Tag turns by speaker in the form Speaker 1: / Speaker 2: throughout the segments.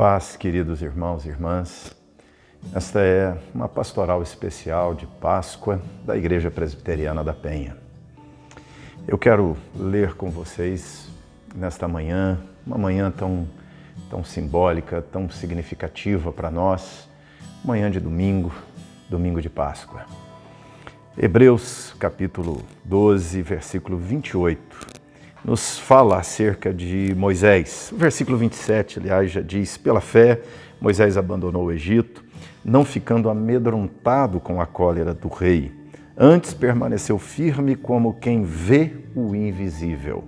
Speaker 1: Paz, queridos irmãos e irmãs. Esta é uma pastoral especial de Páscoa da Igreja Presbiteriana da Penha. Eu quero ler com vocês nesta manhã, uma manhã tão simbólica, tão significativa para nós, manhã de domingo de Páscoa. Hebreus capítulo 12, versículo 28. Nos fala acerca de Moisés. O versículo 27, aliás, já diz: pela fé, Moisés abandonou o Egito, não ficando amedrontado com a cólera do rei. Antes permaneceu firme como quem vê o invisível.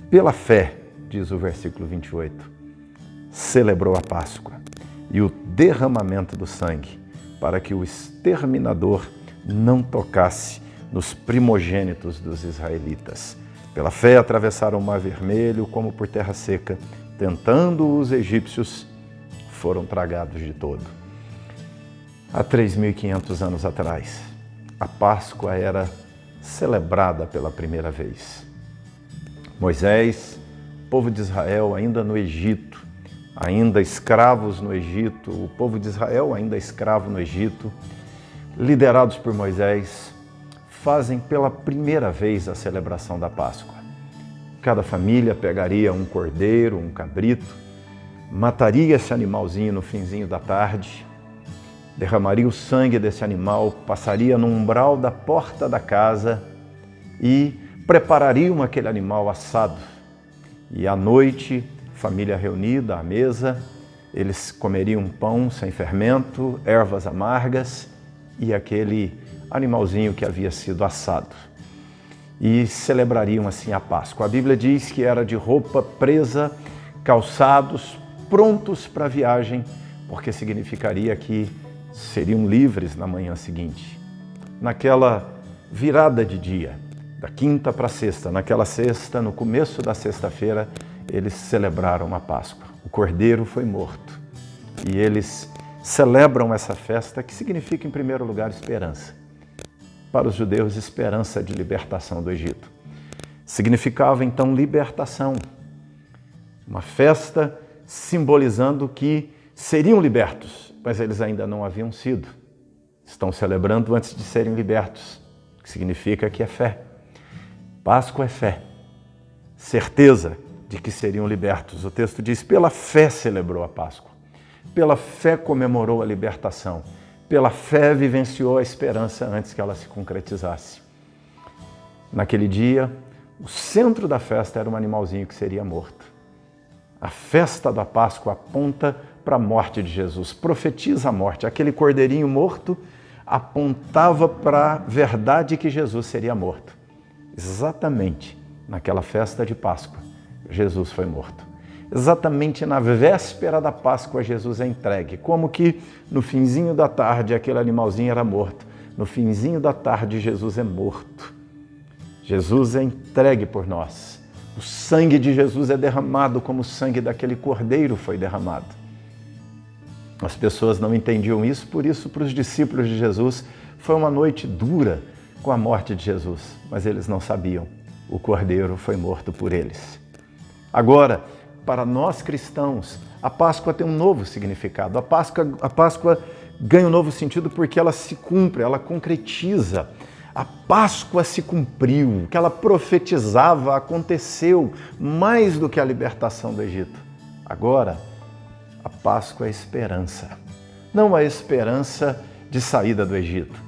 Speaker 1: Pela fé, diz o versículo 28, celebrou a Páscoa e o derramamento do sangue, para que o exterminador não tocasse nos primogênitos dos israelitas. Pela fé atravessaram o Mar Vermelho como por terra seca, tentando os egípcios, foram tragados de todo. Há 3.500 anos atrás, a Páscoa era celebrada pela primeira vez. Moisés, povo de Israel ainda no Egito, ainda escravos no Egito, o povo de Israel ainda escravo no Egito, liderados por Moisés, fazem pela primeira vez a celebração da Páscoa. Cada família pegaria um cordeiro, um cabrito, mataria esse animalzinho no finzinho da tarde, derramaria o sangue desse animal, passaria no umbral da porta da casa e preparariam aquele animal assado. E à noite, família reunida à mesa, eles comeriam pão sem fermento, ervas amargas e aquele animalzinho que havia sido assado. E celebrariam assim a Páscoa. A Bíblia diz que era de roupa presa, calçados, prontos para a viagem, porque significaria que seriam livres na manhã seguinte. Naquela virada de dia, da quinta para a sexta, naquela sexta, no começo da sexta-feira, eles celebraram a Páscoa. O cordeiro foi morto. E eles celebram essa festa que significa, em primeiro lugar, esperança. Para os judeus, esperança de libertação do Egito. Significava, então, libertação. Uma festa simbolizando que seriam libertos, mas eles ainda não haviam sido. Estão celebrando antes de serem libertos, que significa que é fé. Páscoa é fé. Certeza de que seriam libertos. O texto diz: pela fé celebrou a Páscoa. Pela fé comemorou a libertação. Pela fé vivenciou a esperança antes que ela se concretizasse. Naquele dia, o centro da festa era um animalzinho que seria morto. A festa da Páscoa aponta para a morte de Jesus, profetiza a morte. Aquele cordeirinho morto apontava para a verdade que Jesus seria morto. Exatamente naquela festa de Páscoa, Jesus foi morto. Exatamente na véspera da Páscoa, Jesus é entregue. Como que no finzinho da tarde aquele animalzinho era morto. No finzinho da tarde, Jesus é morto. Jesus é entregue por nós. O sangue de Jesus é derramado como o sangue daquele cordeiro foi derramado. As pessoas não entendiam isso, por isso, para os discípulos de Jesus, foi uma noite dura com a morte de Jesus. Mas eles não sabiam. O cordeiro foi morto por eles. Agora, para nós cristãos, a Páscoa tem um novo significado. A Páscoa ganha um novo sentido porque ela se cumpre, ela concretiza. A Páscoa se cumpriu, o que ela profetizava aconteceu mais do que a libertação do Egito. Agora, a Páscoa é esperança. Não a esperança de saída do Egito,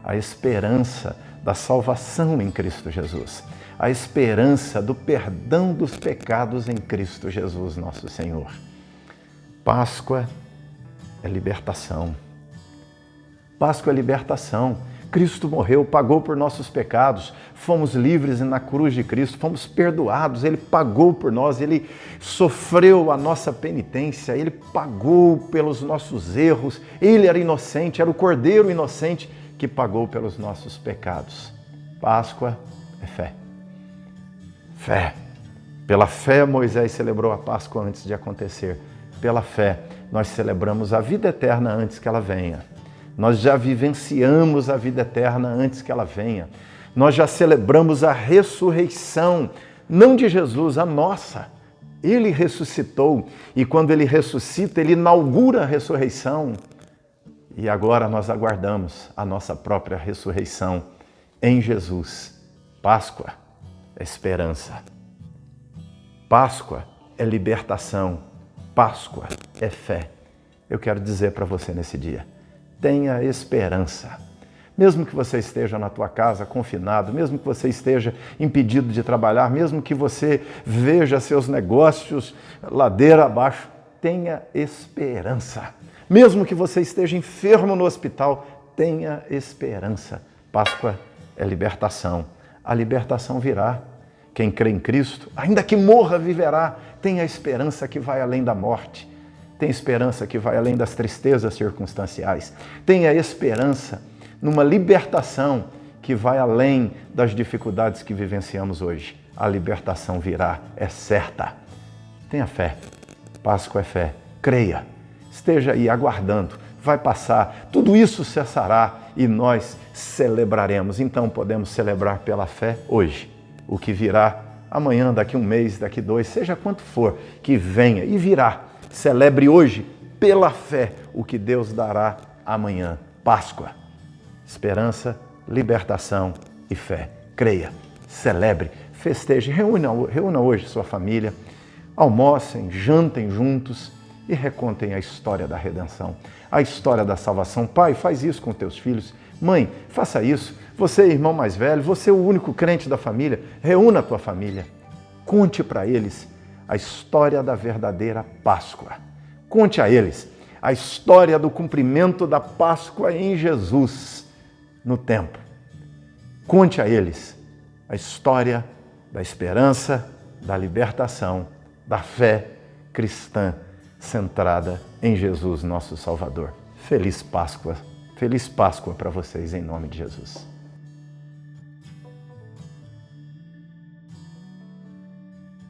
Speaker 1: a esperança da salvação em Cristo Jesus. A esperança do perdão dos pecados em Cristo Jesus, nosso Senhor. Páscoa é libertação. Páscoa é libertação. Cristo morreu, pagou por nossos pecados, fomos livres na cruz de Cristo, fomos perdoados, Ele pagou por nós, Ele sofreu a nossa penitência, Ele pagou pelos nossos erros, Ele era inocente, era o Cordeiro inocente que pagou pelos nossos pecados. Páscoa é fé. Fé. Pela fé, Moisés celebrou a Páscoa antes de acontecer. Pela fé, nós celebramos a vida eterna antes que ela venha. Nós já vivenciamos a vida eterna antes que ela venha. Nós já celebramos a ressurreição, não de Jesus, a nossa. Ele ressuscitou e quando Ele ressuscita, Ele inaugura a ressurreição. E agora nós aguardamos a nossa própria ressurreição em Jesus. Páscoa é esperança. Páscoa é libertação. Páscoa é fé. Eu quero dizer para você nesse dia, tenha esperança. Mesmo que você esteja na tua casa confinado, mesmo que você esteja impedido de trabalhar, mesmo que você veja seus negócios ladeira abaixo, tenha esperança. Mesmo que você esteja enfermo no hospital, tenha esperança. Páscoa é libertação. A libertação virá. Quem crê em Cristo, ainda que morra, viverá. Tenha esperança que vai além da morte. Tenha esperança que vai além das tristezas circunstanciais. Tenha esperança numa libertação que vai além das dificuldades que vivenciamos hoje. A libertação virá, é certa. Tenha fé. Páscoa é fé. Creia. Esteja aí aguardando. Vai passar. Tudo isso cessará e nós celebraremos. Então podemos celebrar pela fé hoje. O que virá amanhã, daqui um mês, daqui 2, seja quanto for, que venha e virá. Celebre hoje pela fé o que Deus dará amanhã. Páscoa. Esperança, libertação e fé. Creia, celebre, festeje, reúna hoje sua família, almocem, jantem juntos e recontem a história da redenção, a história da salvação. Pai, faz isso com teus filhos. Mãe, faça isso. Você, irmão mais velho, você é o único crente da família, reúna a tua família. Conte para eles a história da verdadeira Páscoa. Conte a eles a história do cumprimento da Páscoa em Jesus no tempo. Conte a eles a história da esperança, da libertação, da fé cristã centrada em Jesus, nosso Salvador. Feliz Páscoa para vocês, em nome de Jesus.